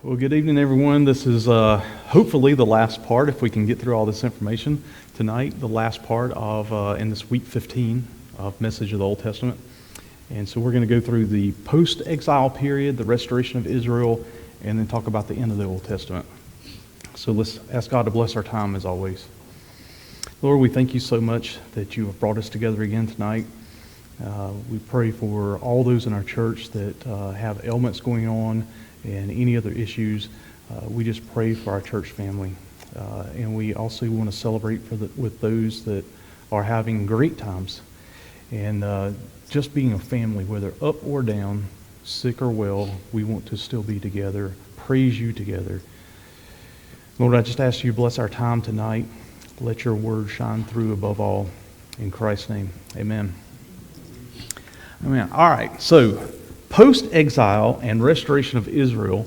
Well, good evening, everyone. This is hopefully the last part, if we can get through all this information tonight, the last part of, in this week 15 of Message of the Old Testament. And so we're going to go through the post-exile period, the restoration of Israel, and then talk about the end of the Old Testament. So let's ask God to bless our time as always. Lord, we thank you so much that you have brought us together again tonight. We pray for all those in our church that have ailments going on and any other issues. We just pray for our church family. And we also want to celebrate with those that are having great times. And just being a family, whether up or down, sick or well, we want to still be together, praise you together. Lord, I just ask you to bless our time tonight. Let your word shine through above all. In Christ's name, amen. Amen. All right, so post-exile and restoration of Israel,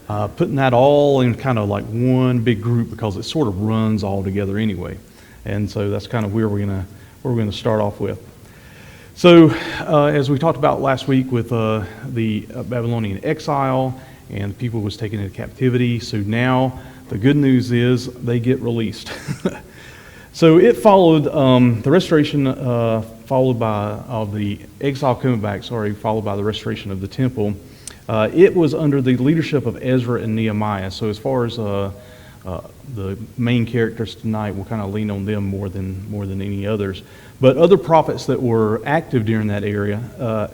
putting that all in kind of like one big group because it sort of runs all together anyway. And so that's kind of where we're gonna start off with. So as we talked about last week with the Babylonian exile and people was taken into captivity, so now the good news is they get released. So it followed the restoration, followed by the exile coming back. Followed by the restoration of the temple. It was under the leadership of Ezra and Nehemiah. So as far as the main characters tonight, we'll kind of lean on them more than any others. But other prophets that were active during that area,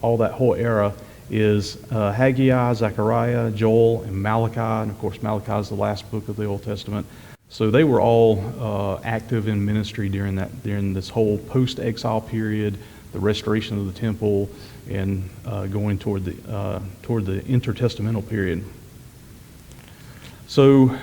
all that whole era, is Haggai, Zechariah, Joel, and Malachi. And of course, Malachi is the last book of the Old Testament. So they were all active in ministry during this whole post-exile period, the restoration of the temple, and going toward the intertestamental period. So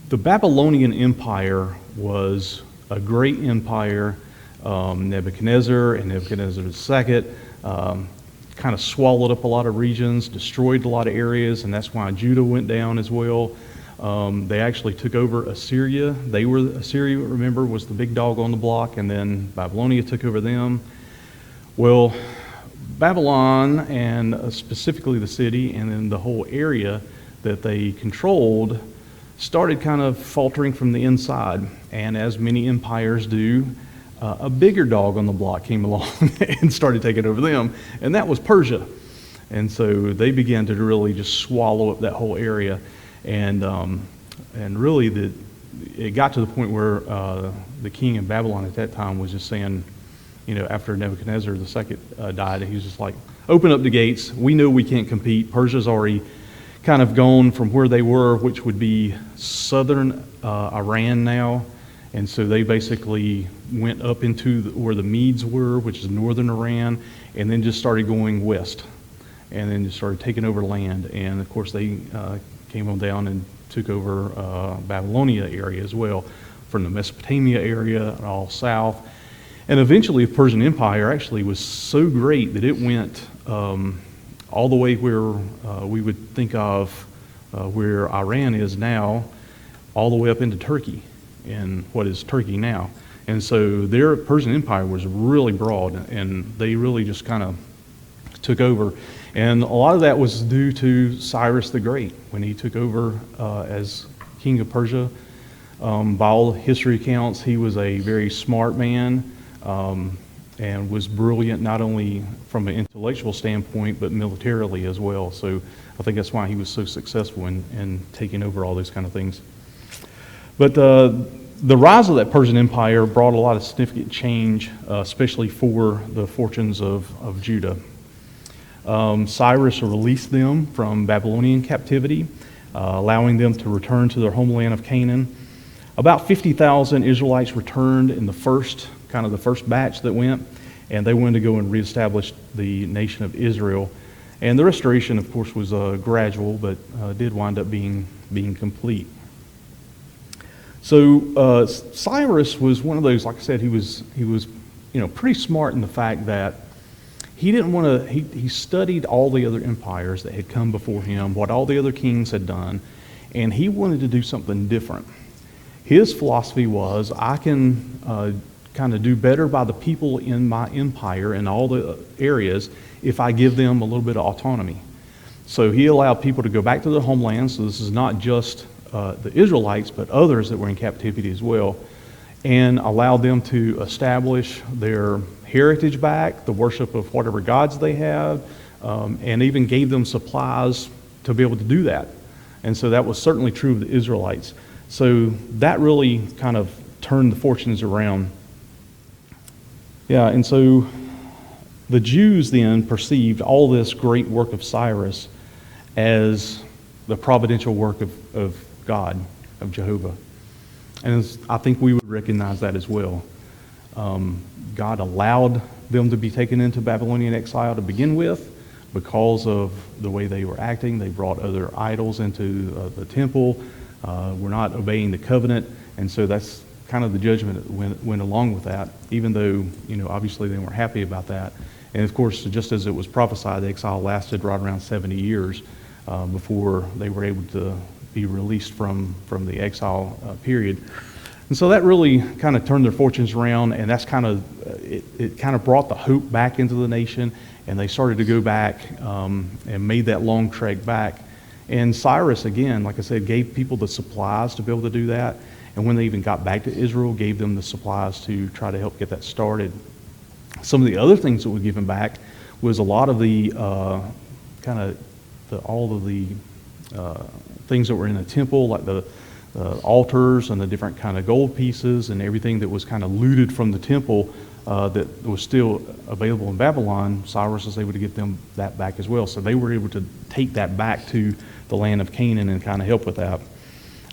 the Babylonian Empire was a great empire. Nebuchadnezzar and Nebuchadnezzar II kind of swallowed up a lot of regions, destroyed a lot of areas, and that's why Judah went down as well. They actually took over Assyria. Assyria, remember, was the big dog on the block, and then Babylonia took over them. Well, Babylon, and specifically the city, and then the whole area that they controlled, started kind of faltering from the inside. And as many empires do, a bigger dog on the block came along and started taking over them, and that was Persia. And so they began to really just swallow up that whole area. And really, it got to the point where the king of Babylon at that time was just saying, after Nebuchadnezzar II died, he was just like, open up the gates. We know we can't compete. Persia's already kind of gone from where they were, which would be southern Iran now. And so they basically went up into where the Medes were, which is northern Iran, and then just started going west. And then just started taking over land. And of course, they came on down and took over Babylonia area as well, from the Mesopotamia area and all south. And eventually the Persian Empire actually was so great that it went all the way where we would think of where Iran is now, all the way up into Turkey, and what is Turkey now. And so their Persian Empire was really broad, and they really just kind of took over. And a lot of that was due to Cyrus the Great when he took over as king of Persia. By all history accounts, he was a very smart man and was brilliant not only from an intellectual standpoint but militarily as well. So I think that's why he was so successful in taking over all those kind of things. But the rise of that Persian Empire brought a lot of significant change, especially for the fortunes of Judah. Cyrus released them from Babylonian captivity, allowing them to return to their homeland of Canaan. About 50,000 Israelites returned in the first batch that went, and they wanted to go and reestablish the nation of Israel. And the restoration, of course, was gradual, but did wind up being complete. So Cyrus was one of those, like I said, he was pretty smart in the fact that he didn't want to. He studied all the other empires that had come before him, what all the other kings had done, and he wanted to do something different. His philosophy was, I can kind of do better by the people in my empire in all the areas if I give them a little bit of autonomy. So he allowed people to go back to their homeland. So this is not just the Israelites, but others that were in captivity as well, and allowed them to establish their heritage back, the worship of whatever gods they had, and even gave them supplies to be able to do that. And so that was certainly true of the Israelites. So that really kind of turned the fortunes around. Yeah, and so the Jews then perceived all this great work of Cyrus as the providential work of God, of Jehovah. And I think we would recognize that as well. God allowed them to be taken into Babylonian exile to begin with because of the way they were acting. They brought other idols into the temple, were not obeying the covenant, and so that's kind of the judgment that went along with that, even though, obviously they weren't happy about that. And of course, just as it was prophesied, the exile lasted right around 70 years before they were able to be released from the exile period. And so that really kind of turned their fortunes around, and that's kind of, it kind of brought the hope back into the nation, and they started to go back and made that long trek back. And Cyrus, again, like I said, gave people the supplies to be able to do that. And when they even got back to Israel, gave them the supplies to try to help get that started. Some of the other things that were given back was a lot of the all of the things that were in the temple, like the altars and the different kind of gold pieces and everything that was kind of looted from the temple that was still available in Babylon. Cyrus was able to get them that back as well. So they were able to take that back to the land of Canaan and kind of help with that.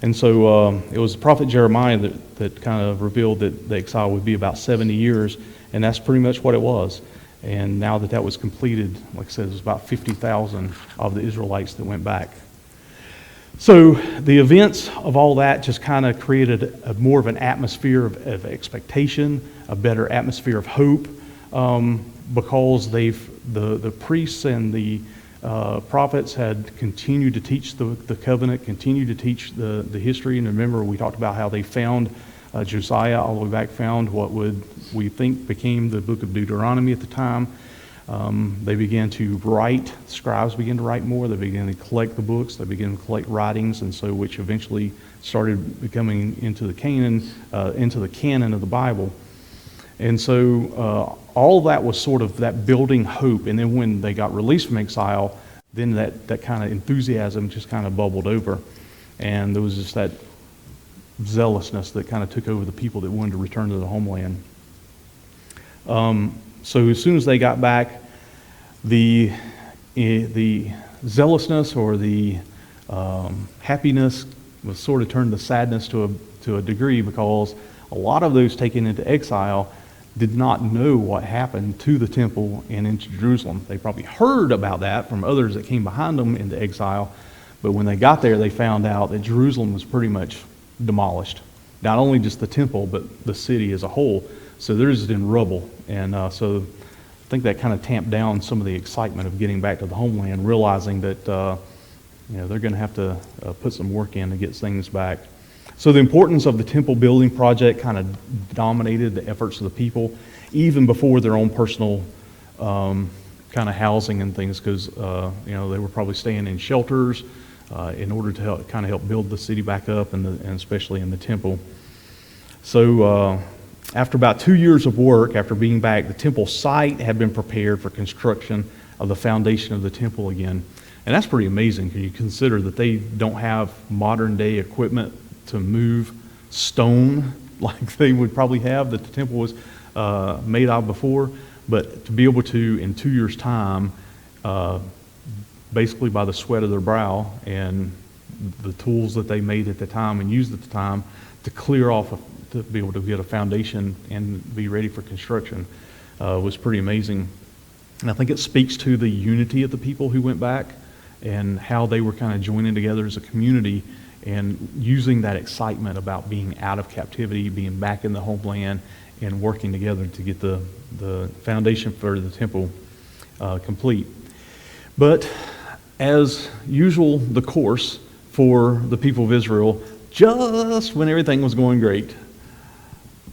And so it was the prophet Jeremiah that kind of revealed that the exile would be about 70 years, and that's pretty much what it was. And now that was completed, like I said, it was about 50,000 of the Israelites that went back. So the events of all that just kind of created more of an atmosphere of expectation, a better atmosphere of hope, because the priests and the prophets had continued to teach the covenant, continued to teach the history. And remember, we talked about how they found Josiah all the way back, found what we think became the book of Deuteronomy at the time. They began to write, scribes began to write more, they began to collect the books, they began to collect writings, and so which eventually started becoming into the canon of the Bible. And so all that was sort of that building hope, and then when they got released from exile, then that kind of enthusiasm just kind of bubbled over, and there was just that zealousness that kind of took over the people that wanted to return to the homeland. So as soon as they got back, the zealousness or the happiness was sort of turned to sadness to a degree, because a lot of those taken into exile did not know what happened to the temple and into Jerusalem. They probably heard about that from others that came behind them into exile, but when they got there, they found out that Jerusalem was pretty much demolished. Not only just the temple, but the city as a whole. So they're just in rubble. And so I think that kind of tamped down some of the excitement of getting back to the homeland, realizing that they're going to have to put some work in to get things back. So the importance of the temple building project kind of dominated the efforts of the people, even before their own personal kind of housing and things, because they were probably staying in shelters in order to help build the city back up, and especially in the temple. So after about 2 years of work, after being back, the temple site had been prepared for construction of the foundation of the temple again. And that's pretty amazing when you consider that they don't have modern day equipment to move stone like they would probably have, that the temple was made of before. But to be able to, in 2 years' time, basically by the sweat of their brow and the tools that they made at the time and used at the time, to clear off, to be able to get a foundation and be ready for construction was pretty amazing. And I think it speaks to the unity of the people who went back and how they were kind of joining together as a community and using that excitement about being out of captivity, being back in the homeland, and working together to get the foundation for the temple complete. But as usual, the course for the people of Israel, just when everything was going great,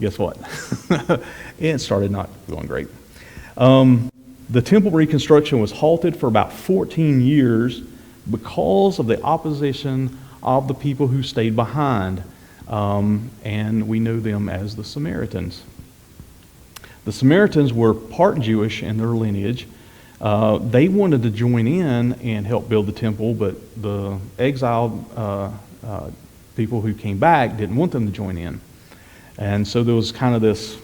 guess what? It started not going great. The temple reconstruction was halted for about 14 years because of the opposition of the people who stayed behind. And we know them as the Samaritans. The Samaritans were part Jewish in their lineage. They wanted to join in and help build the temple, but the exiled people who came back didn't want them to join in. And so there was kind of this,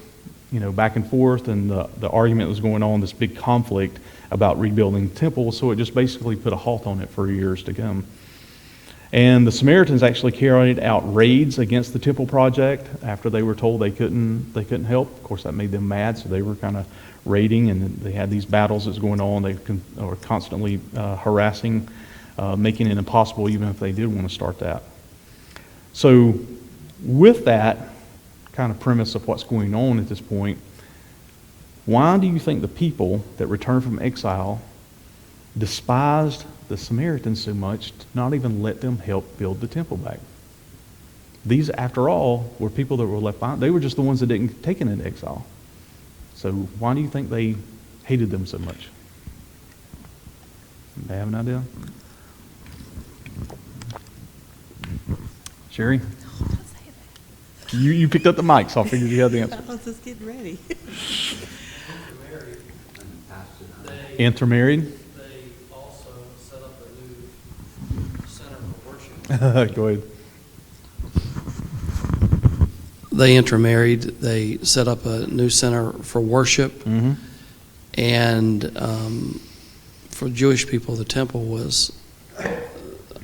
back and forth, and the argument was going on, this big conflict about rebuilding the temple, so it just basically put a halt on it for years to come. And the Samaritans actually carried out raids against the temple project after they were told they couldn't help. Of course, that made them mad, so they were kind of raiding, and they had these battles that's going on. They were constantly harassing, making it impossible even if they did want to start that. So with that kind of premise of what's going on at this point, why do you think the people that returned from exile despised the Samaritans so much to not even let them help build the temple back? These, after all, were people that were left behind. They were just the ones that didn't take it into exile. So why do you think they hated them so much? They have an idea? Sherry? You picked up the mic, so I figured you had the answer. I was just getting ready. Intermarried? They also set up a new center for worship. Go ahead. They intermarried. They set up a new center for worship. Mm-hmm. And for Jewish people, the temple was,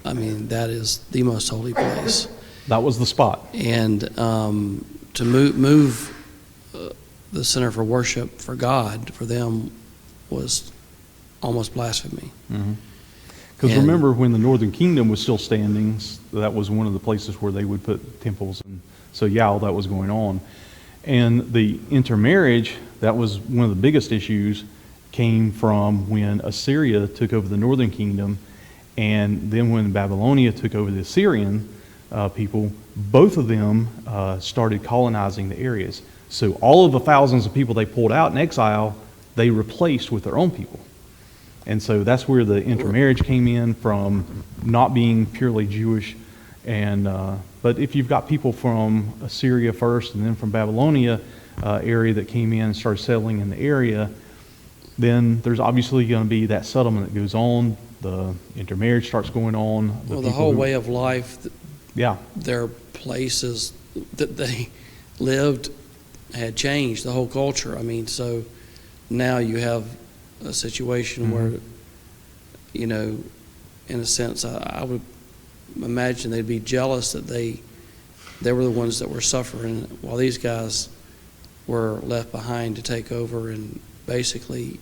that is the most holy place. That was the spot. And to move the center for worship for God, for them, was almost blasphemy. Because remember, when the Northern Kingdom was still standing, that was one of the places where they would put temples. And so, all that was going on. And the intermarriage, that was one of the biggest issues, came from when Assyria took over the Northern Kingdom, and then when Babylonia took over the Assyrian people, both of them started colonizing the areas. So all of the thousands of people they pulled out in exile, they replaced with their own people. And so that's where the intermarriage came in, from not being purely Jewish. And but if you've got people from Assyria first and then from Babylonia area that came in and started settling in the area, then there's obviously going to be that settlement that goes on. The intermarriage starts going on. The whole way of life, yeah, their places that they lived had changed, the whole culture. So now you have a situation where, in a sense, I would imagine they'd be jealous that they were the ones that were suffering while these guys were left behind to take over and basically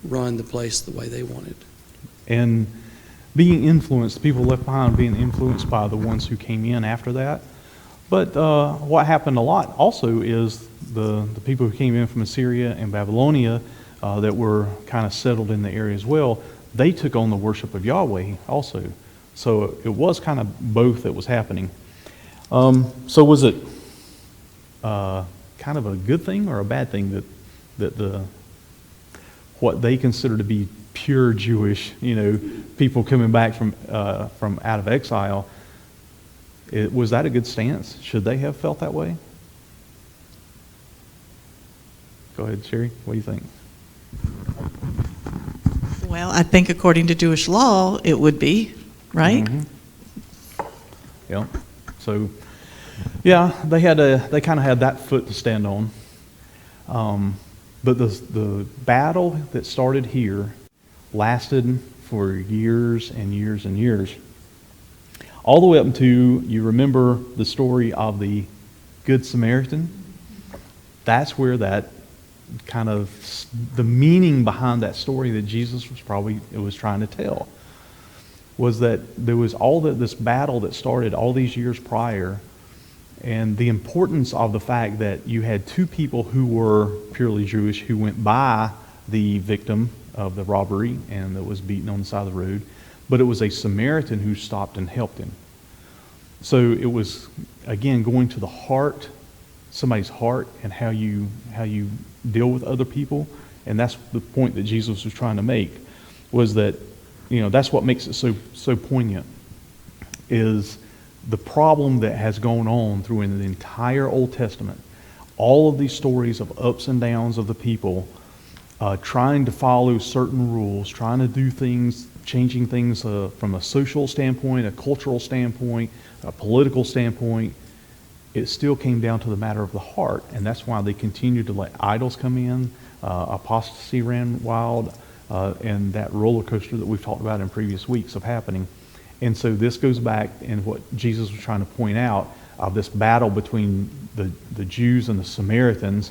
run the place the way they wanted. And being influenced, people left behind being influenced by the ones who came in after that. But what happened a lot also is the people who came in from Assyria and Babylonia that were kind of settled in the area as well, they took on the worship of Yahweh also. So it was kind of both that was happening. So was it kind of a good thing or a bad thing that what they consider to be pure Jewish, people coming back from out of exile, was that a good stance? Should they have felt that way? Go ahead, Sherry. What do you think? Well, I think according to Jewish law, it would be, right? Mm-hmm. Yeah. So, they kind of had that foot to stand on. But the battle that started here lasted for years and years and years. All the way up to, you remember the story of the Good Samaritan? That's where that kind of, the meaning behind that story that Jesus was trying to tell, was that there was this battle that started all these years prior, and the importance of the fact that you had two people who were purely Jewish who went by the victim of the robbery and that was beaten on the side of the road, but it was a Samaritan who stopped and helped him. So it was, again, going to the heart, somebody's heart, and how you deal with other people. And that's the point that Jesus was trying to make, was that, that's what makes it so poignant, is the problem that has gone on through the entire Old Testament. All of these stories of ups and downs of the people trying to follow certain rules, trying to do things, changing things from a social standpoint, a cultural standpoint, a political standpoint. It still came down to the matter of the heart, and that's why they continued to let idols come in. Apostasy ran wild, and that roller coaster that we've talked about in previous weeks of happening. And so this goes back in what Jesus was trying to point out, this battle between the Jews and the Samaritans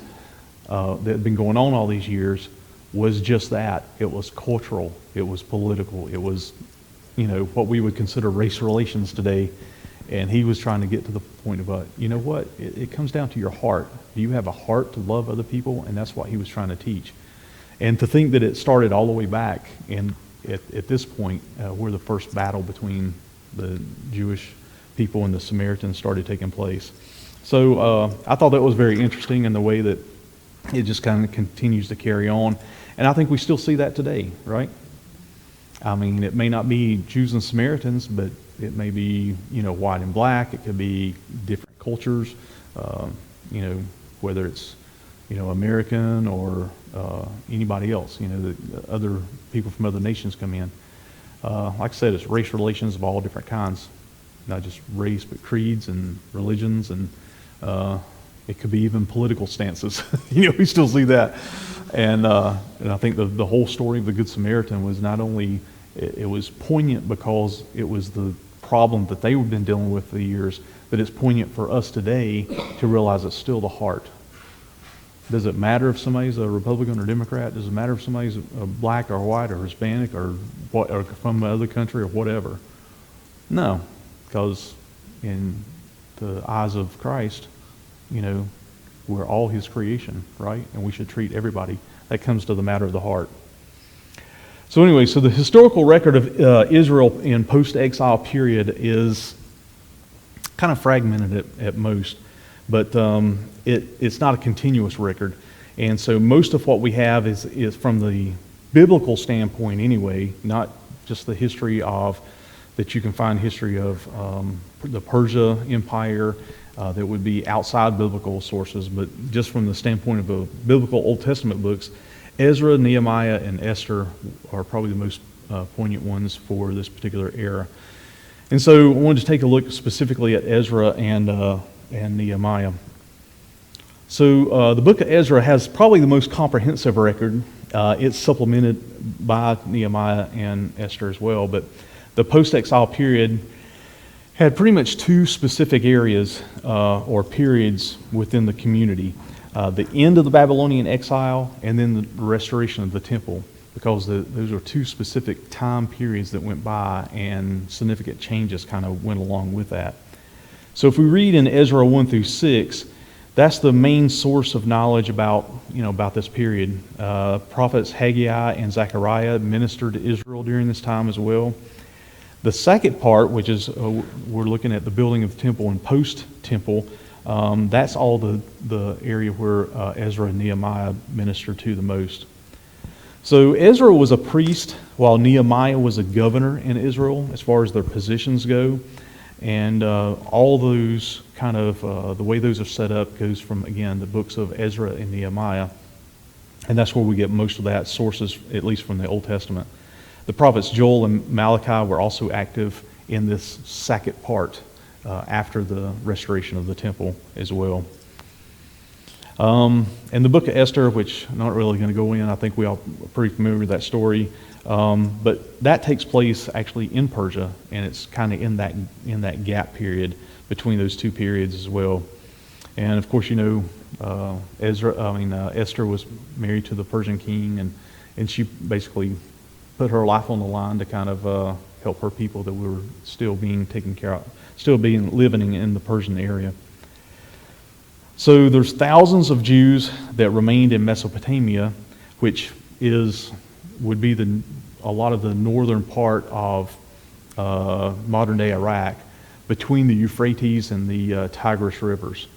that had been going on all these years was just that. It was cultural. It was political. It was, what we would consider race relations today. And he was trying to get to the point of, you know what? It comes down to your heart. Do you have a heart to love other people? And that's what he was trying to teach. And to think that it started all the way back, and at this point, where the first battle between the Jewish people and the Samaritans started taking place. So I thought that was very interesting in the way that it just kind of continues to carry on. And I think we still see that today, right? I mean, it may not be Jews and Samaritans, but it may be, white and black. It could be different cultures, whether it's, American or anybody else, the other people from other nations come in. Like I said, it's race relations of all different kinds, not just race, but creeds and religions, and it could be even political stances. We still see that. And I think the whole story of the Good Samaritan was not only, it was poignant because it was the problem that they've been dealing with for years, but it's poignant for us today to realize it's still the heart. Does it matter if somebody's a Republican or Democrat? Does it matter if somebody's black or white or Hispanic or from another country or whatever? No, because in the eyes of Christ, we're all his creation, right? And we should treat everybody. That comes to the matter of the heart. So anyway, so the historical record of Israel in post-exile period is kind of fragmented at most, but it's not a continuous record. And so most of what we have is from the biblical standpoint anyway, not just the history of, that you can find history of the Persia Empire, that would be outside biblical sources, but just from the standpoint of the biblical Old Testament books, Ezra, Nehemiah, and Esther are probably the most poignant ones for this particular era. And so I wanted to take a look specifically at Ezra and Nehemiah. So the book of Ezra has probably the most comprehensive record. It's supplemented by Nehemiah and Esther as well, but the post-exile period had pretty much two specific areas or periods within the community. The end of the Babylonian exile and then the restoration of the temple, because those are two specific time periods that went by and significant changes kind of went along with that. So if we read in Ezra 1 through 6, that's the main source of knowledge about this period. Prophets Haggai and Zechariah ministered to Israel during this time as well. The second part, which is we're looking at the building of the temple and post-temple, that's all the area where Ezra and Nehemiah ministered to the most. So Ezra was a priest while Nehemiah was a governor in Israel as far as their positions go. And all those kind of, the way those are set up goes from, again, the books of Ezra and Nehemiah. And that's where we get most of that sources, at least from the Old Testament. The prophets Joel and Malachi were also active in this second part after the restoration of the temple as well. And the book of Esther, which I'm not really going to go in, I think we all are pretty familiar with that story. But that takes place actually in Persia, and it's kind of in that gap period between those two periods as well. And of course, Esther was married to the Persian king, and she basically put her life on the line to kind of help her people that were still being taken care of, living in the Persian area. So there's thousands of Jews that remained in Mesopotamia, which would be a lot of the northern part of modern day Iraq, between the Euphrates and the Tigris rivers,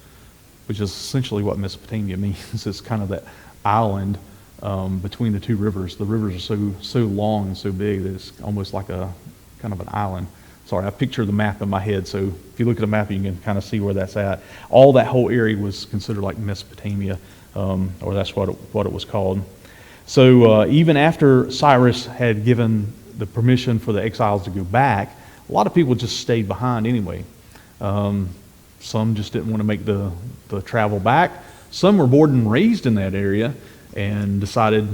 which is essentially what Mesopotamia means. It's kind of that island between the two rivers. The rivers are so long and so big that it's almost like a kind of an island. Sorry, I picture the map in my head, so if you look at the map, you can kind of see where that's at. All that whole area was considered like Mesopotamia, or that's what it was called. So even after Cyrus had given the permission for the exiles to go back, a lot of people just stayed behind anyway. Some just didn't want to make the travel back. Some were born and raised in that area and decided,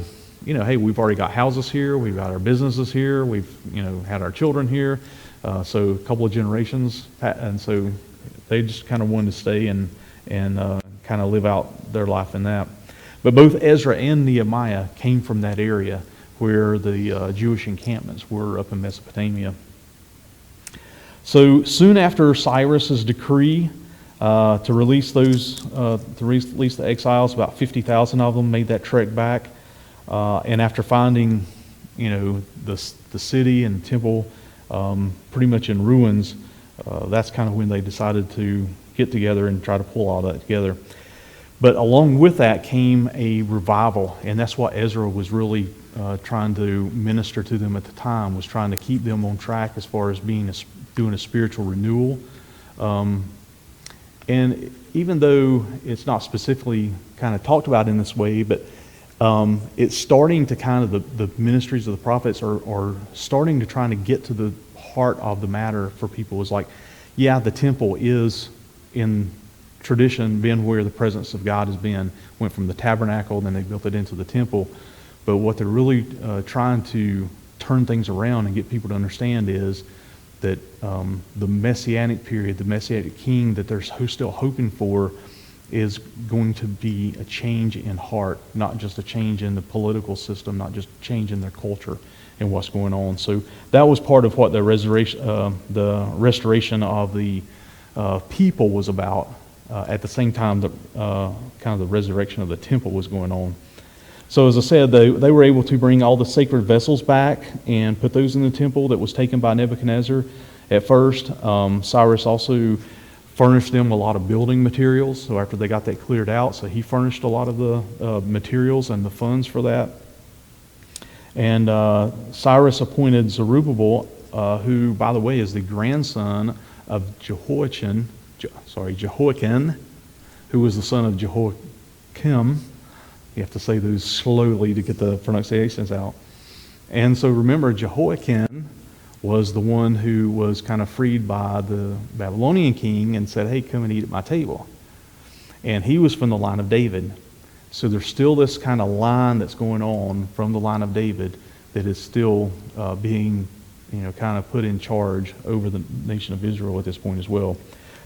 hey, we've already got houses here, we've got our businesses here, we've had our children here. So a couple of generations, and so they just kind of wanted to stay and kind of live out their life in that. But both Ezra and Nehemiah came from that area where the Jewish encampments were up in Mesopotamia. So soon after Cyrus's decree to release the exiles, about 50,000 of them made that trek back. And after finding, the city and temple pretty much in ruins, that's kind of when they decided to get together and try to pull all that together. But along with that came a revival, and that's what Ezra was really trying to minister to them at the time, was trying to keep them on track as far as doing a spiritual renewal. And even though it's not specifically kind of talked about in this way, but it's starting to kind of, the ministries of the prophets are starting to try to get to the heart of the matter for people. Is like, yeah, the temple is in tradition been where the presence of God has been. Went from the tabernacle, then they built it into the temple. But what they're really trying to turn things around and get people to understand is that the Messianic period, the Messianic king that they're still hoping for, is going to be a change in heart, not just a change in the political system, not just a change in their culture and what's going on. So that was part of what the restoration of the people was about. At the same time, kind of the resurrection of the temple was going on. So as I said, they were able to bring all the sacred vessels back and put those in the temple that was taken by Nebuchadnezzar at first. Cyrus also furnished them a lot of building materials. So after they got that cleared out, so he furnished a lot of the materials and the funds for that. And Cyrus appointed Zerubbabel, who, by the way, is the grandson of Jehoiakim, who was the son of Jehoiakim. You have to say those slowly to get the pronunciations out. And so remember, Jehoiakim was the one who was kind of freed by the Babylonian king and said, hey, come and eat at my table. And he was from the line of David. So there's still this kind of line that's going on from the line of David that is still being, kind of put in charge over the nation of Israel at this point as well.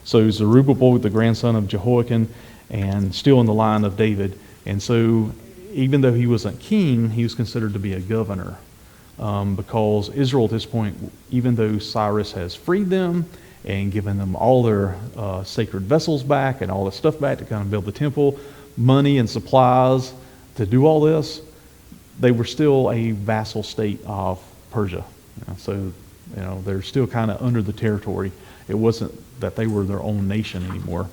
So Zerubbabel, the grandson of Jehoiakim, and still in the line of David. And so even though he wasn't king, he was considered to be a governor. Because Israel at this point, even though Cyrus has freed them and given them all their sacred vessels back and all the stuff back to kind of build the temple, money and supplies to do all this, they were still a vassal state of Persia. So they're still kind of under the territory. It wasn't that they were their own nation anymore.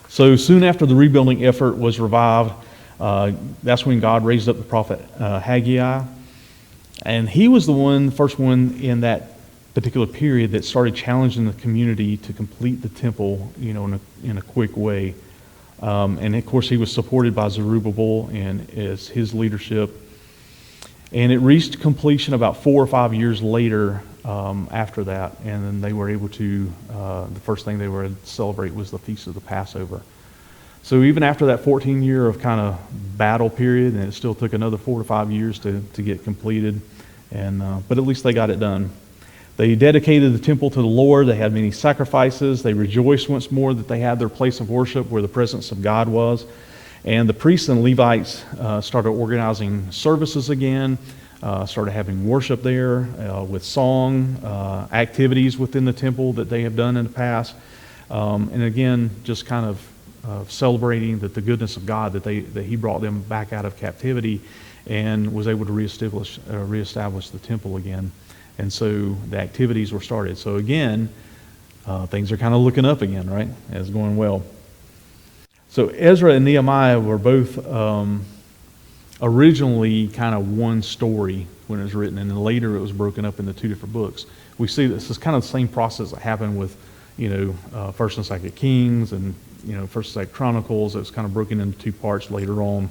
So soon after the rebuilding effort was revived, that's when God raised up the prophet Haggai. And he was the first one in that particular period that started challenging the community to complete the temple, in a quick way. And of course, he was supported by Zerubbabel and as his leadership. And it reached completion about 4 or 5 years later after that. And then they were able to, the first thing they were to celebrate was the Feast of the Passover. So even after that 14-year of kind of battle period, and it still took another 4 to 5 years to get completed, but at least they got it done. They dedicated the temple to the Lord. They had many sacrifices. They rejoiced once more that they had their place of worship where the presence of God was. And the priests and Levites started organizing services again, started having worship there with song, activities within the temple that they have done in the past. And again, just kind of celebrating that the goodness of God, that He brought them back out of captivity and was able to reestablish the temple again. And so the activities were started. So again, things are kind of looking up again, right? It's going well. So Ezra and Nehemiah were both originally kind of one story when it was written, and then later it was broken up into two different books. We see this is kind of the same process that happened with, First and Second Kings and, First and Second Chronicles. It was kind of broken into two parts later on.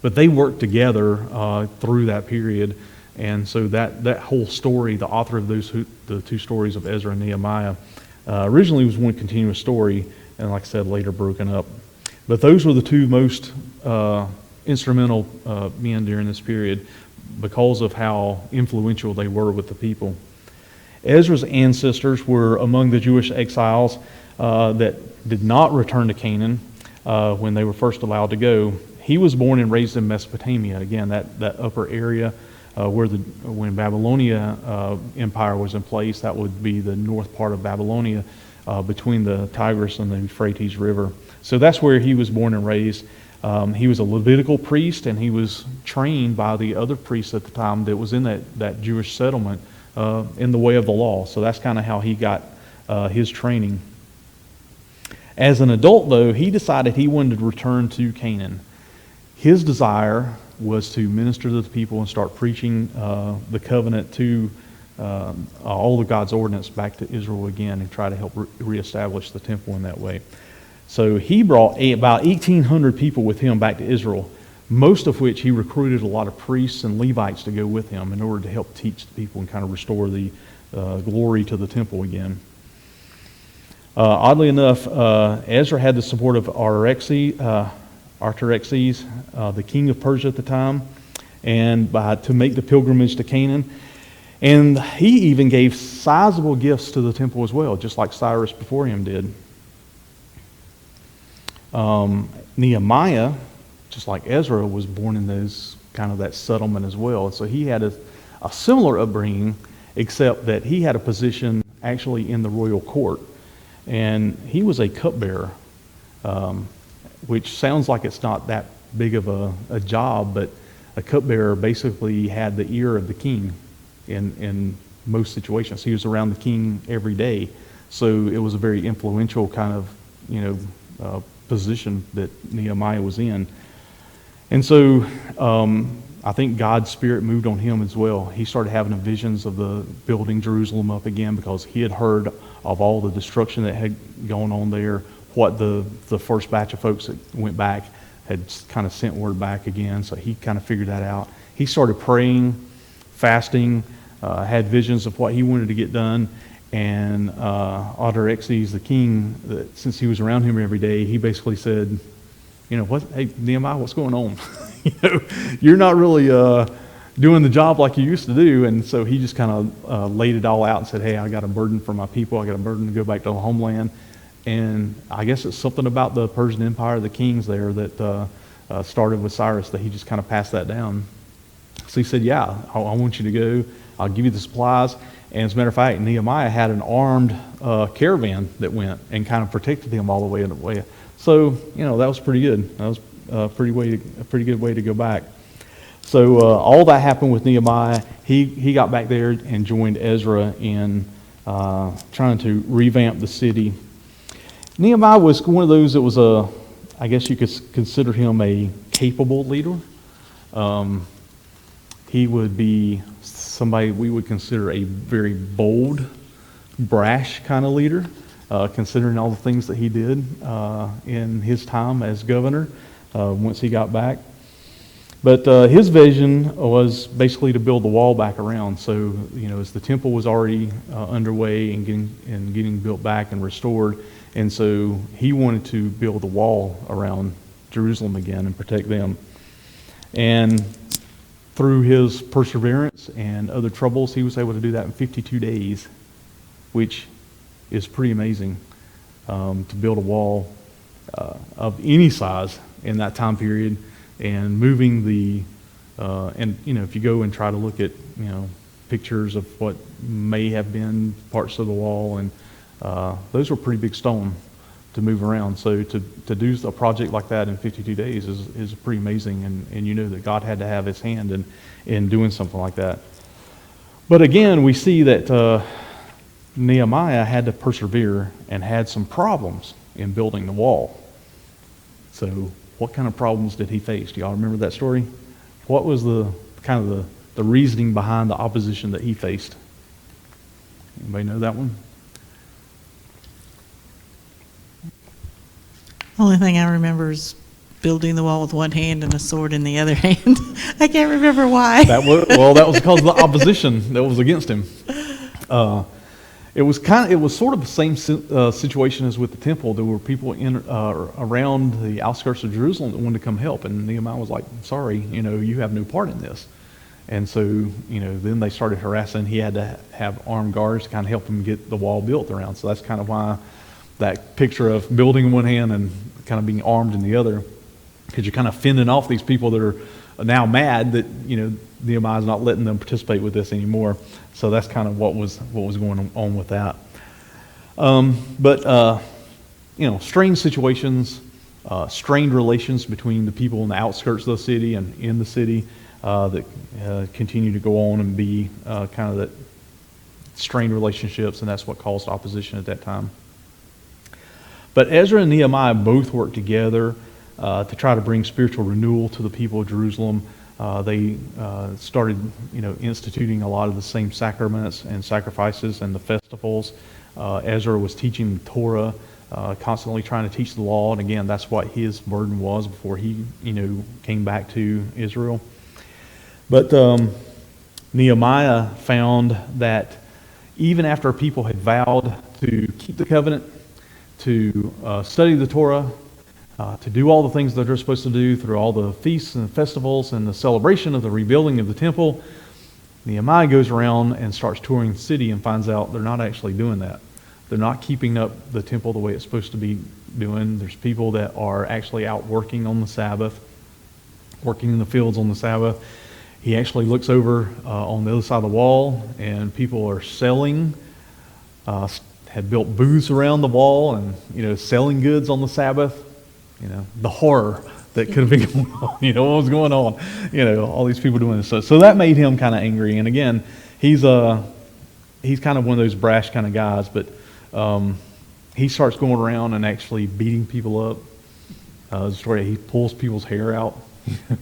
But they worked together through that period, and so that whole story, the author of the two stories of Ezra and Nehemiah, originally was one continuous story, and like I said, later broken up. But those were the two most instrumental men during this period because of how influential they were with the people. Ezra's ancestors were among the Jewish exiles that did not return to Canaan when they were first allowed to go. He was born and raised in Mesopotamia, again, that upper area when Babylonia Empire was in place. That would be the north part of Babylonia between the Tigris and the Euphrates River. So that's where he was born and raised. He was a Levitical priest, and he was trained by the other priests at the time that was in that Jewish settlement in the way of the law. So that's kind of how he got his training. As an adult, though, he decided he wanted to return to Canaan. His desire was to minister to the people and start preaching the covenant to all of God's ordinance back to Israel again and try to help reestablish the temple in that way. So he brought about 1,800 people with him back to Israel, most of which he recruited a lot of priests and Levites to go with him in order to help teach the people and kind of restore the glory to the temple again. Oddly enough, Ezra had the support of Artaxerxes, the king of Persia at the time, and to make the pilgrimage to Canaan. And he even gave sizable gifts to the temple as well, just like Cyrus before him did. Nehemiah, just like Ezra, was born in that settlement as well. And so he had a similar upbringing, except that he had a position actually in the royal court. And he was a cupbearer, which sounds like it's not that big of a job, but a cupbearer basically had the ear of the king in most situations. He was around the king every day. So it was a very influential kind of, position that Nehemiah was in. And so I think God's Spirit moved on him as well. He started having visions of the building Jerusalem up again because he had heard of all the destruction that had gone on there, what the first batch of folks that went back had kind of sent word back again. So he kind of figured that out. He started praying, fasting, had visions of what he wanted to get done. And Artaxerxes, the king, since he was around him every day, he basically said, hey, Nehemiah, what's going on? You're not really doing the job like you used to do. And so he just kind of laid it all out and said, hey, I got a burden for my people. I got a burden to go back to the homeland. And I guess it's something about the Persian Empire, the kings there, that started with Cyrus, that he just kind of passed that down. So he said, yeah, I want you to go. I'll give you the supplies. And as a matter of fact, Nehemiah had an armed caravan that went and kind of protected him all the way. So, that was pretty good. That was a pretty good way to go back. So all that happened with Nehemiah. He got back there and joined Ezra in trying to revamp the city. Nehemiah was one of those that was I guess you could consider him a capable leader. He would be somebody we would consider a very bold, brash kind of leader, considering all the things that he did in his time as governor once he got back. But his vision was basically to build the wall back around. So, as the temple was already underway and getting built back and restored, and so he wanted to build the wall around Jerusalem again and protect them. And through his perseverance and other troubles, he was able to do that in 52 days, which is pretty amazing, to build a wall of any size in that time period, and moving if you go and try to look at, pictures of what may have been parts of the wall, and those were pretty big stone to move around. So to do a project like that in 52 days is pretty amazing, and that God had to have his hand in doing something like that. But again, we see that Nehemiah had to persevere and had some problems in building the wall. So what kind of problems did he face? Do y'all remember that story? What was the kind of the reasoning behind the opposition that he faced? Anybody know that one? Only thing I remember is building the wall with one hand and a sword in the other hand. I can't remember why. That was because of the opposition that was against him. It was sort of the same situation as with the temple. There were people around the outskirts of Jerusalem that wanted to come help, and Nehemiah was like, "Sorry, you have no part in this." And so, then they started harassing. He had to have armed guards to kind of help him get the wall built around. So that's kind of why that picture of building in one hand and kind of being armed in the other, because you're kind of fending off these people that are now mad that Nehemiah's not letting them participate with this anymore. So that's kind of what was going on with that. But strange situations, strained relations between the people in the outskirts of the city and in the city that continue to go on and be kind of that strained relationships, and that's what caused opposition at that time. But Ezra and Nehemiah both worked together to try to bring spiritual renewal to the people of Jerusalem. They started, instituting a lot of the same sacraments and sacrifices and the festivals. Ezra was teaching the Torah, constantly trying to teach the law, and again, that's what his burden was before he, came back to Israel. But Nehemiah found that even after people had vowed to keep the covenant, to study the Torah, to do all the things that they're supposed to do through all the feasts and festivals and the celebration of the rebuilding of the temple, Nehemiah goes around and starts touring the city and finds out they're not actually doing that. They're not keeping up the temple the way it's supposed to be doing. There's people that are actually out working on the Sabbath, working in the fields on the Sabbath. He actually looks over on the other side of the wall, and people are selling, had built booths around the wall and, selling goods on the Sabbath. The horror that could have been going on, what was going on, all these people doing this stuff. So that made him kind of angry. And again, he's kind of one of those brash kind of guys, but he starts going around and actually beating people up. The story, he pulls people's hair out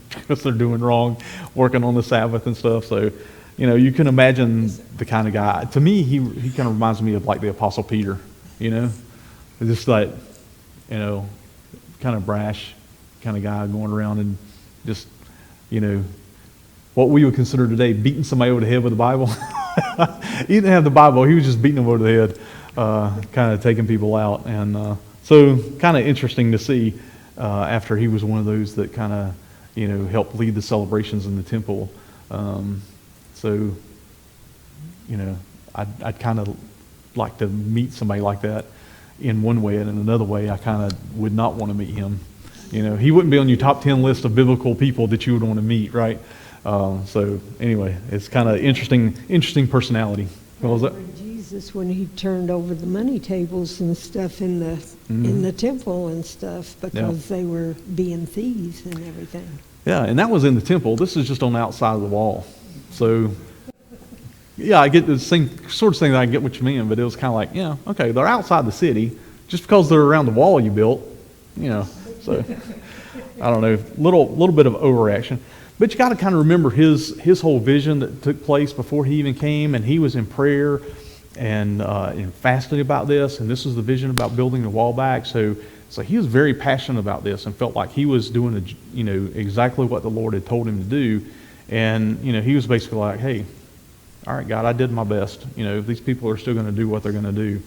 because they're doing wrong, working on the Sabbath and stuff. So, you can imagine the kind of guy. To me, he kind of reminds me of like the Apostle Peter, just like, kind of brash kind of guy going around and just, what we would consider today beating somebody over the head with the Bible. He didn't have the Bible. He was just beating them over the head, kind of taking people out. And so kind of interesting to see after he was one of those that kind of, helped lead the celebrations in the temple. So, I'd kind of like to meet somebody like that in one way, and in another way, I kind of would not want to meet him. He wouldn't be on your top 10 list of biblical people that you would want to meet, right? So anyway, it's kind of interesting personality. What was that? Jesus, when he turned over the money tables and stuff in the temple and stuff, because they were being thieves and everything. Yeah, and that was in the temple. This is just on the outside of the wall. So, yeah, I get the same sort of thing that I get what you mean, but it was kind of like, okay, they're outside the city. Just because they're around the wall you built, so I don't know, little bit of overreaction. But you got to kind of remember his whole vision that took place before he even came, and he was in prayer and fasting about this, and this was the vision about building the wall back. So he was very passionate about this and felt like he was doing exactly what the Lord had told him to do. And he was basically like, hey, all right, God, I did my best. If these people are still going to do what they're going to do,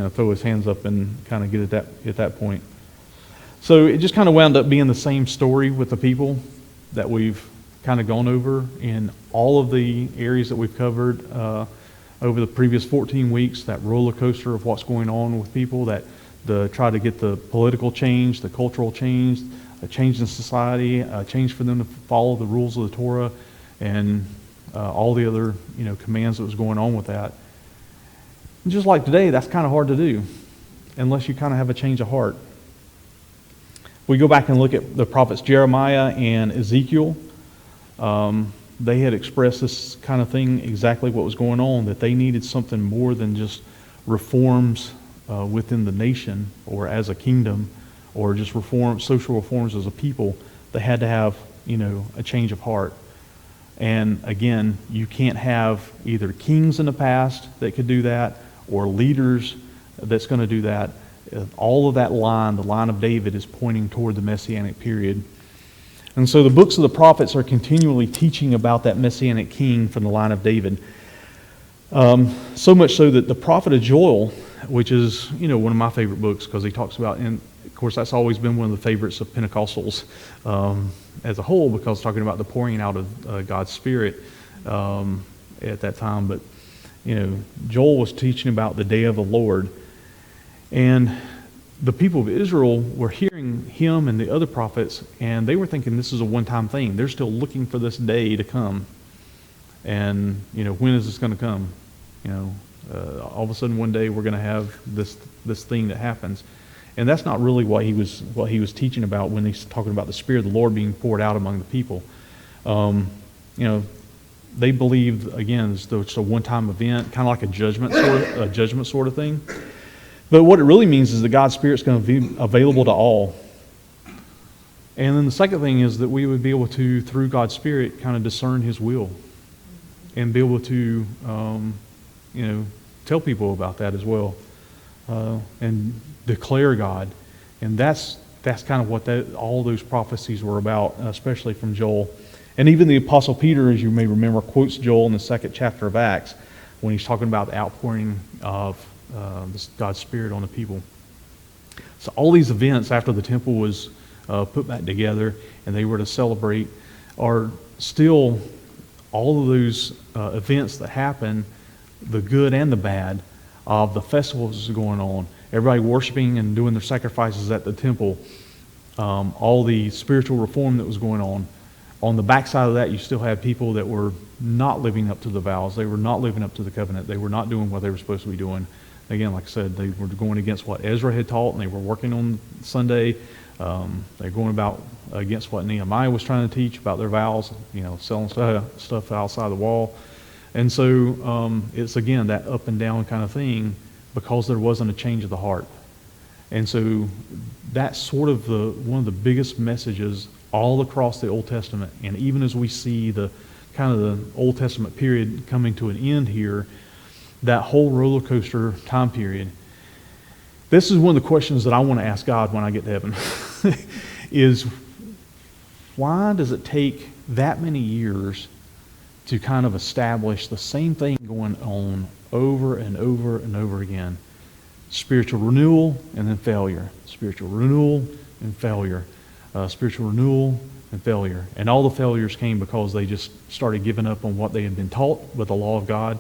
throw his hands up and kind of get at that point. So it just kind of wound up being the same story with the people that we've kind of gone over in all of the areas that we've covered over the previous 14 weeks, that roller coaster of what's going on with people, that try to get the political change, the cultural change, a change in society, a change for them to follow the rules of the Torah, and all the other commands that was going on with that. And just like today, that's kind of hard to do unless you kind of have a change of heart. We go back and look at the prophets Jeremiah and Ezekiel. They had expressed this kind of thing, exactly what was going on, that they needed something more than just reforms within the nation or as a kingdom or just social reforms as a people. They had to have, a change of heart. And again, you can't have either kings in the past that could do that or leaders that's going to do that. All of that line, the line of David, is pointing toward the Messianic period. And so the books of the prophets are continually teaching about that Messianic king from the line of David. So much so that the prophet of Joel, which is, one of my favorite books, because he talks about, and of course that's always been one of the favorites of Pentecostals as a whole, because talking about the pouring out of God's Spirit at that time. But, Joel was teaching about the day of the Lord. And the people of Israel were hearing him and the other prophets, and they were thinking this is a one-time thing. They're still looking for this day to come. And, when is this going to come? All of a sudden one day we're going to have this thing that happens. And that's not really what he was teaching about when he's talking about the Spirit of the Lord being poured out among the people. They believe, again, it's a one-time event, kind of like a judgment sort of thing. But what it really means is that God's Spirit's going to be available to all. And then the second thing is that we would be able to, through God's Spirit, kind of discern His will and be able to, tell people about that as well, and declare God. And that's kind of what all those prophecies were about, especially from Joel. And even the Apostle Peter, as you may remember, quotes Joel in the 2nd chapter of Acts when he's talking about the outpouring of God's Spirit on the people. So all these events after the temple was put back together and they were to celebrate are still all of those events that happen, the good and the bad, of the festivals going on, everybody worshiping and doing their sacrifices at the temple, all the spiritual reform that was going on. On the backside of that, you still had people that were not living up to the vows. They were not living up to the covenant. They were not doing what they were supposed to be doing. Again, like I said, they were going against what Ezra had taught, and they were working on Sunday. They're going about against what Nehemiah was trying to teach about their vows, selling stuff outside the wall. And so it's, again, that up and down kind of thing because there wasn't a change of the heart. And so that's sort of one of the biggest messages all across the Old Testament. And even as we see the kind of the Old Testament period coming to an end here, that whole roller coaster time period, this is one of the questions that I want to ask God when I get to heaven, is why does it take that many years to kind of establish the same thing going on over and over and over again? Spiritual renewal and then failure. Spiritual renewal and failure. Spiritual renewal and failure. And all the failures came because they just started giving up on what they had been taught with the law of God.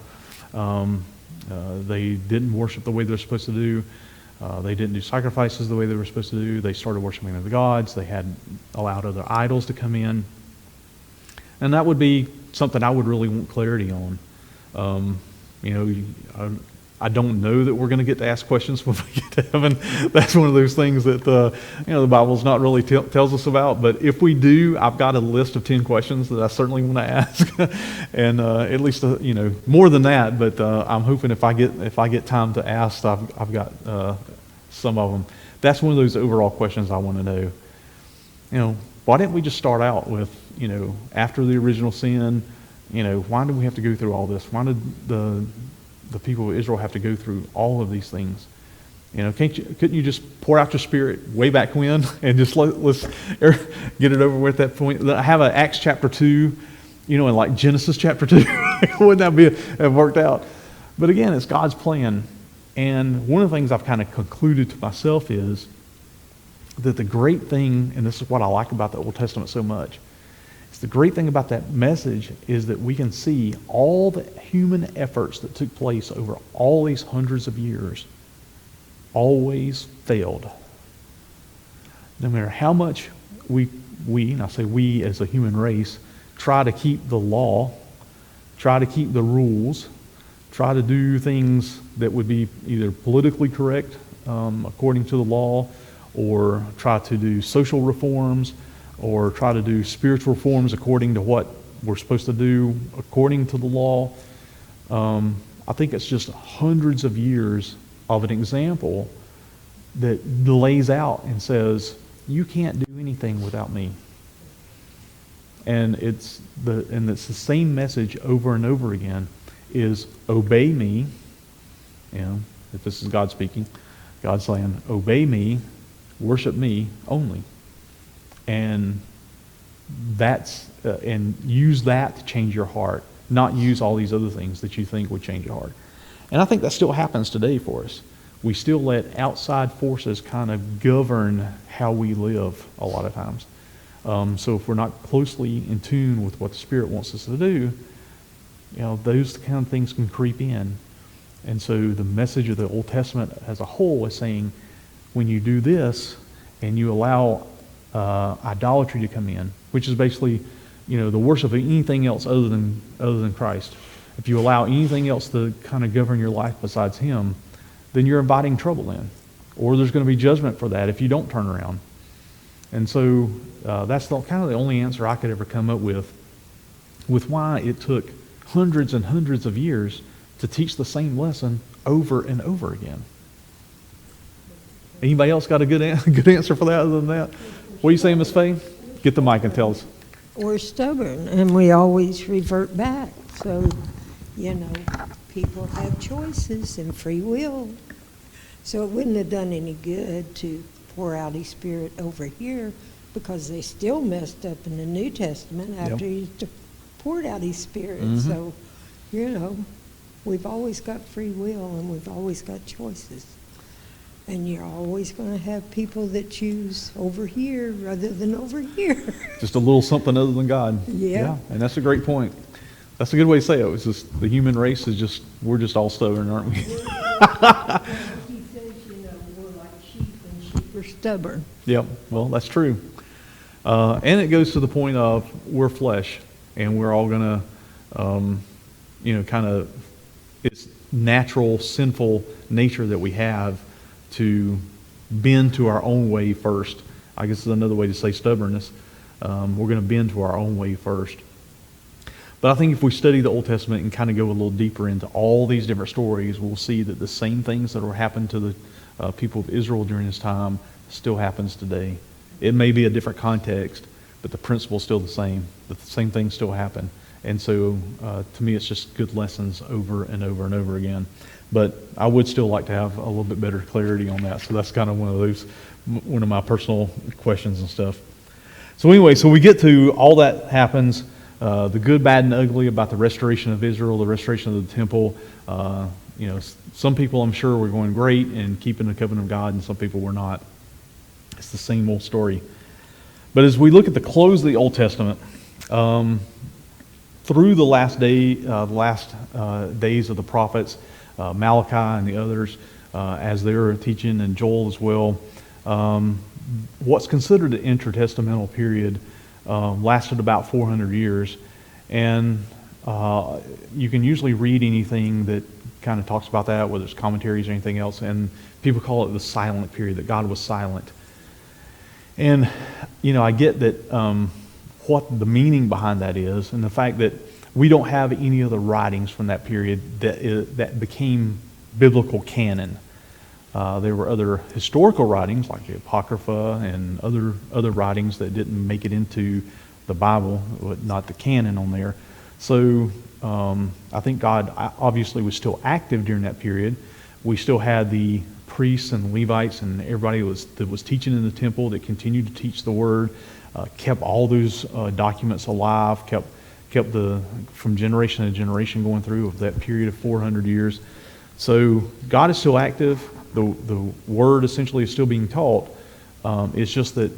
They didn't worship the way they're supposed to do. They didn't do sacrifices the way they were supposed to do. They started worshiping other gods. They had allowed other idols to come in. And that would be something I would really want clarity on. I don't know that we're going to get to ask questions when we get to heaven. That's one of those things that the Bible's not really tells us about. But if we do, I've got a list of 10 questions that I certainly want to ask, and at least more than that. But I'm hoping if I get time to ask, I've got some of them. That's one of those overall questions I want to know. Why didn't we just start out with after the original sin? Why did we have to go through all this? Why did the people of Israel have to go through all of these things? Couldn't you just pour out your Spirit way back when and just let's get it over with at that point? I have an Acts chapter 2, and like Genesis chapter 2. Wouldn't that have worked out? But again, it's God's plan. And one of the things I've kind of concluded to myself is that the great thing, and this is what I like about the Old Testament so much, the great thing about that message is that we can see all the human efforts that took place over all these hundreds of years always failed. No matter how much we, and I say we as a human race, try to keep the law, try to keep the rules, try to do things that would be either politically correct according to the law, or try to do social reforms, or try to do spiritual reforms according to what we're supposed to do according to the law. I think it's just hundreds of years of an example that lays out and says, you can't do anything without me. And it's the same message over and over again is obey me. You know, if this is God speaking, God's saying, obey me, worship me only. And that's and use that to change your heart, not use all these other things that you think would change your heart. And I think that still happens today for us. We still let outside forces kind of govern how we live a lot of times. So if we're not closely in tune with what the Spirit wants us to do, you know, those kind of things can creep in. And so the message of the Old Testament as a whole is saying, when you do this and you allow idolatry to come in, which is basically, you know, the worship of anything else other than Christ. If you allow anything else to kind of govern your life besides Him, then you're inviting trouble in, or there's going to be judgment for that if you don't turn around. And so that's kind of the only answer I could ever come up with why it took hundreds and hundreds of years to teach the same lesson over and over again. Anybody else got a good answer for that other than that? What are you saying, Miss Faye? Get the mic and tell us. We're stubborn, and we always revert back. So, you know, people have choices and free will. So it wouldn't have done any good to pour out His Spirit over here, because they still messed up in the New Testament after He poured out His Spirit. Mm-hmm. So, you know, we've always got free will, and we've always got choices. And you're always going to have people that choose over here rather than over here. Just a little something other than God. Yeah. And that's a great point. That's a good way to say it. It's just the human race is just, we're just all stubborn, aren't we? He says, you know, we're like sheep, and sheep are stubborn. Yep. Well, that's true. And it goes to the point of we're flesh, and we're all going to, you know, kind of, it's natural, sinful nature that we have to bend to our own way first. I guess is another way to say stubbornness. We're going to bend to our own way first. But I think if we study the Old Testament and kind of go a little deeper into all these different stories, we'll see that the same things that were happening to the people of Israel during this time still happens today. It may be a different context, but the principle is still the same. The same things still happen. And so to me, it's just good lessons over and over and over again. But I would still like to have a little bit better clarity on that. So that's kind of one of my personal questions and stuff. So anyway, so we get to all that happens, the good, bad, and ugly about the restoration of Israel, the restoration of the temple. You know, some people I'm sure were going great and keeping the covenant of God, and some people were not. It's the same old story. But as we look at the close of the Old Testament, through the last days of the prophets, Malachi and the others, as they were teaching, and Joel as well, what's considered an intertestamental period lasted about 400 years. And you can usually read anything that kind of talks about that, whether it's commentaries or anything else, and people call it the silent period, that God was silent. And, you know, I get that what the meaning behind that is, and the fact that we don't have any other writings from that period that became biblical canon. There were other historical writings like the Apocrypha and other writings that didn't make it into the Bible, not the canon on there. So I think God obviously was still active during that period. We still had the priests and Levites and everybody that was teaching in the temple that continued to teach the Word, kept all those documents alive, kept from generation to generation going through of that period of 400 years. So God is still active. The Word essentially is still being taught. It's just that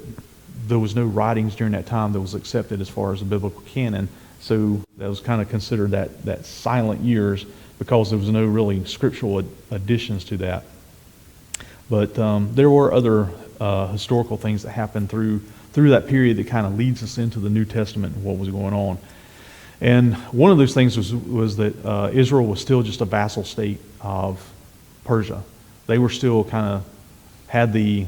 there was no writings during that time that was accepted as far as the biblical canon. So that was kind of considered that silent years because there was no really scriptural additions to that. But there were other historical things that happened through that period that kind of leads us into the New Testament and what was going on. And one of those things was that Israel was still just a vassal state of Persia. They were still kind of had the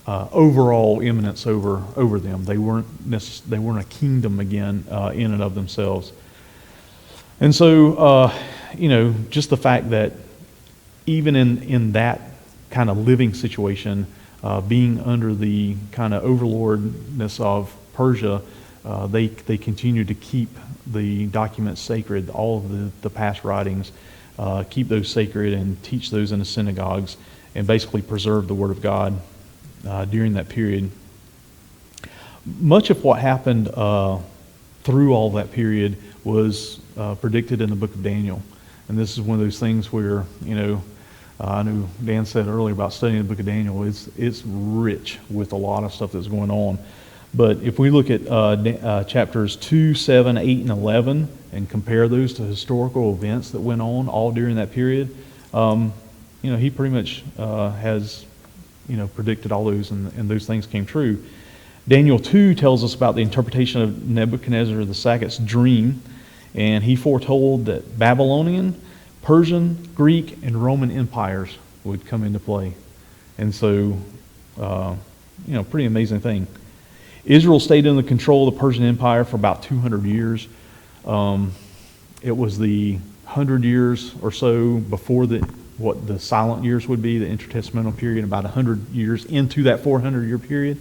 overall eminence over them. They weren't a kingdom again in and of themselves. And so, you know, just the fact that even in that kind of living situation, being under the kind of overlordness of Persia, they continue to keep the documents sacred, all of the past writings, keep those sacred and teach those in the synagogues, and basically preserve the Word of God during that period. Much of what happened through all that period was predicted in the book of Daniel. And this is one of those things where, I know Dan said earlier about studying the book of Daniel, it's rich with a lot of stuff that's going on. But if we look at chapters 2, 7, 8, and 11 and compare those to historical events that went on all during that period, he pretty much has, predicted all those, and those things came true. Daniel 2 tells us about the interpretation of Nebuchadnezzar II's dream, and he foretold that Babylonian, Persian, Greek, and Roman empires would come into play. And so, pretty amazing thing. Israel stayed under the control of the Persian Empire for about 200 years. It was the 100 years or so before what the silent years would be, the intertestamental period, about 100 years into that 400-year period.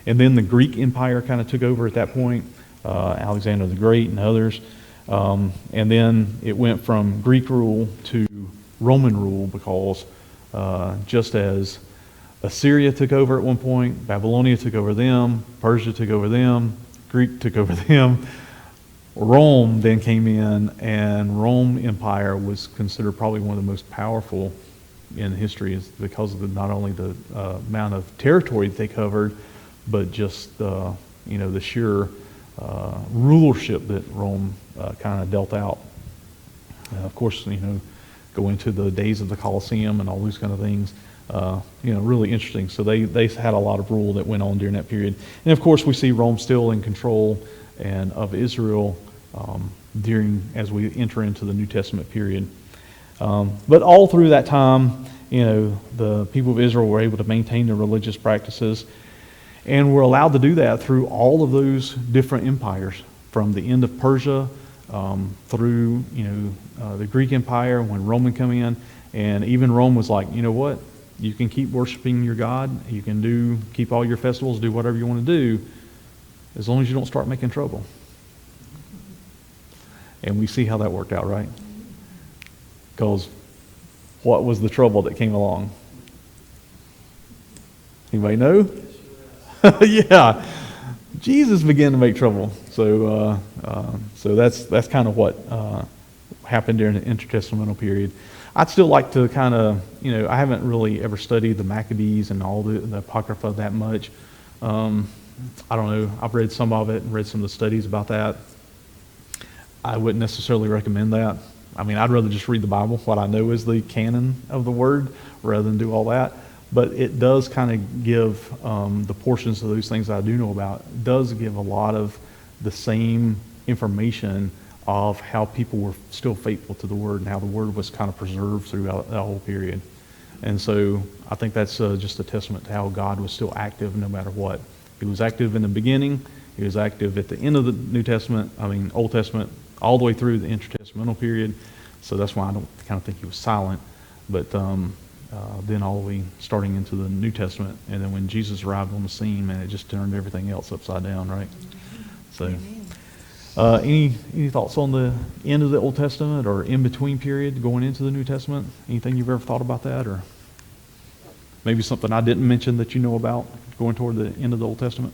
And then the Greek Empire kind of took over at that point, Alexander the Great and others. And then it went from Greek rule to Roman rule because just as Assyria took over at one point, Babylonia took over them, Persia took over them, Greek took over them, Rome then came in, and Rome Empire was considered probably one of the most powerful in history because of not only the amount of territory that they covered, but just the sheer rulership that Rome kind of dealt out. Of course, go into the days of the Colosseum and all those kind of things. Really interesting. So they had a lot of rule that went on during that period. And of course, we see Rome still in control and of Israel as we enter into the New Testament period. But all through that time, the people of Israel were able to maintain their religious practices, and were allowed to do that through all of those different empires, from the end of Persia through the Greek Empire when Roman come in, and even Rome was like, you know what? You can keep worshiping your God. You can keep all your festivals, do whatever you want to do, as long as you don't start making trouble. And we see how that worked out, right? Because what was the trouble that came along? Anybody know? Yeah, Jesus began to make trouble. So that's kind of what happened during the intertestamental period. I'd still like to kind of, I haven't really ever studied the Maccabees and all the Apocrypha that much. I don't know. I've read some of it and read some of the studies about that. I wouldn't necessarily recommend that. I mean, I'd rather just read the Bible, what I know is the canon of the Word, rather than do all that. But it does kind of give the portions of those things that I do know about, does give a lot of the same information of how people were still faithful to the Word and how the Word was kind of preserved throughout that whole period. And so I think that's just a testament to how God was still active no matter what. He was active in the beginning. He was active at the end of the Old Testament, all the way through the intertestamental period. So that's why I don't kind of think he was silent. But then all the way starting into the New Testament, and then when Jesus arrived on the scene, man, it just turned everything else upside down, right? So, any thoughts on the end of the Old Testament or in between period going into the New Testament? Anything you've ever thought about that, or maybe something I didn't mention that you know about going toward the end of the Old Testament?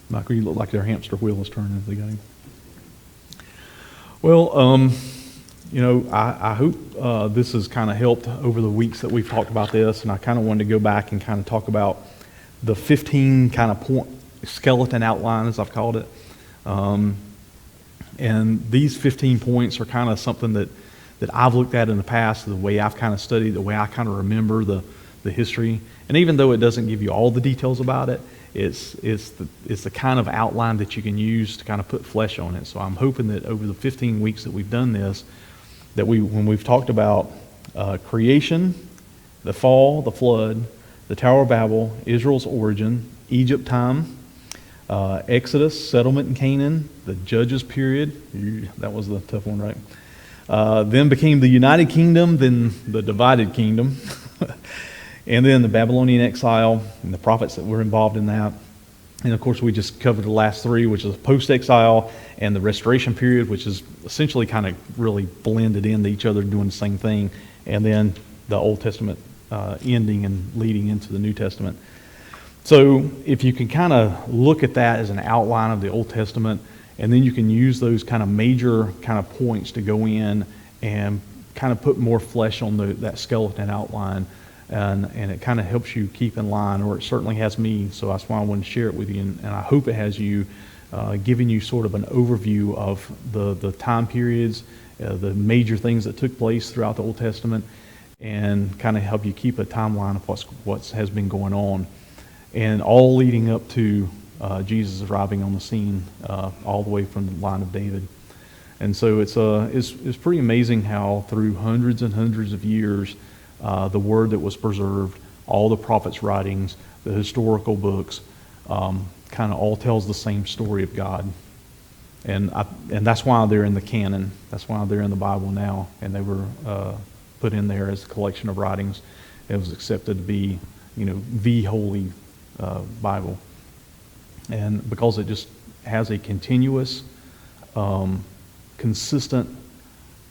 Michael, you look like their hamster wheel is turning at the game. Well, I hope this has kind of helped over the weeks that we've talked about this, and I kind of wanted to go back and kind of talk about the 15 kind of point skeleton outline, as I've called it. And these 15 points are kind of something that I've looked at in the past, the way I've kind of studied, the way I kind of remember the history. And even though it doesn't give you all the details about it, it's the kind of outline that you can use to kind of put flesh on it. So I'm hoping that over the 15 weeks that we've done this, that when we've talked about creation, the fall, the flood, the Tower of Babel, Israel's origin, Egypt time, Exodus, settlement in Canaan, the Judges period. That was the tough one, right? Then became the United Kingdom, then the divided kingdom. And then the Babylonian exile and the prophets that were involved in that. And of course, we just covered the last three, which is post-exile and the restoration period, which is essentially kind of really blended into each other, doing the same thing. And then the Old Testament ending and leading into the New Testament. So if you can kind of look at that as an outline of the Old Testament, and then you can use those kind of major kind of points to go in and kind of put more flesh on that skeleton outline. And it kind of helps you keep in line, or it certainly has me, so that's why I wanted to share it with you. And I hope it has you, giving you sort of an overview of the time periods, the major things that took place throughout the Old Testament, and kind of help you keep a timeline of what has been going on. And all leading up to Jesus arriving on the scene, all the way from the line of David. And so it's pretty amazing how through hundreds and hundreds of years, the word that was preserved, all the prophets' writings, the historical books, kind of all tells the same story of God. And that's why they're in the canon. That's why they're in the Bible now. And they were put in there as a collection of writings. It was accepted to be, the holy Bible. And because it just has a continuous, consistent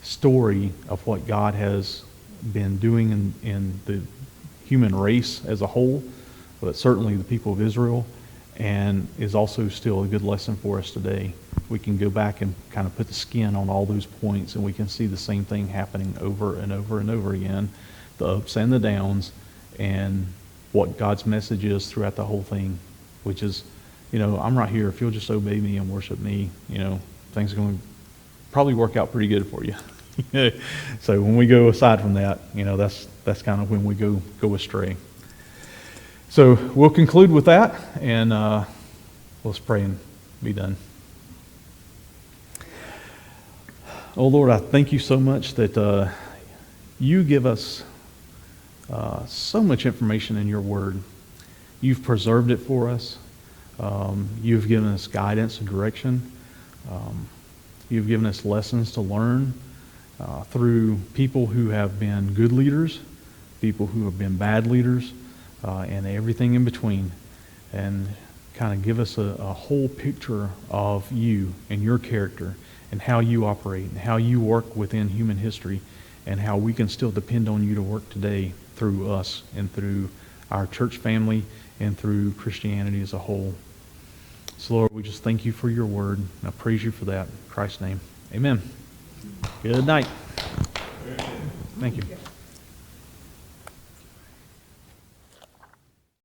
story of what God has been doing in the human race as a whole, but certainly the people of Israel, and is also still a good lesson for us today. We can go back and kind of put the skin on all those points, and we can see the same thing happening over and over and over again, the ups and the downs, and what God's message is throughout the whole thing, which is, I'm right here. If you'll just obey me and worship me, things are going to probably work out pretty good for you. So when we go aside from that, that's kind of when we go astray. So we'll conclude with that, and let's pray and be done. Oh Lord, I thank you so much that you give us so much information in your word. You've preserved it for us. You've given us guidance and direction. You've given us lessons to learn through people who have been good leaders, people who have been bad leaders, and everything in between. And kind of give us a whole picture of you and your character and how you operate and how you work within human history, and how we can still depend on you to work today through us and through our church family and through Christianity as a whole. So Lord, we just thank you for your word, and I praise you for that. In Christ's name, amen. Good night. Thank you.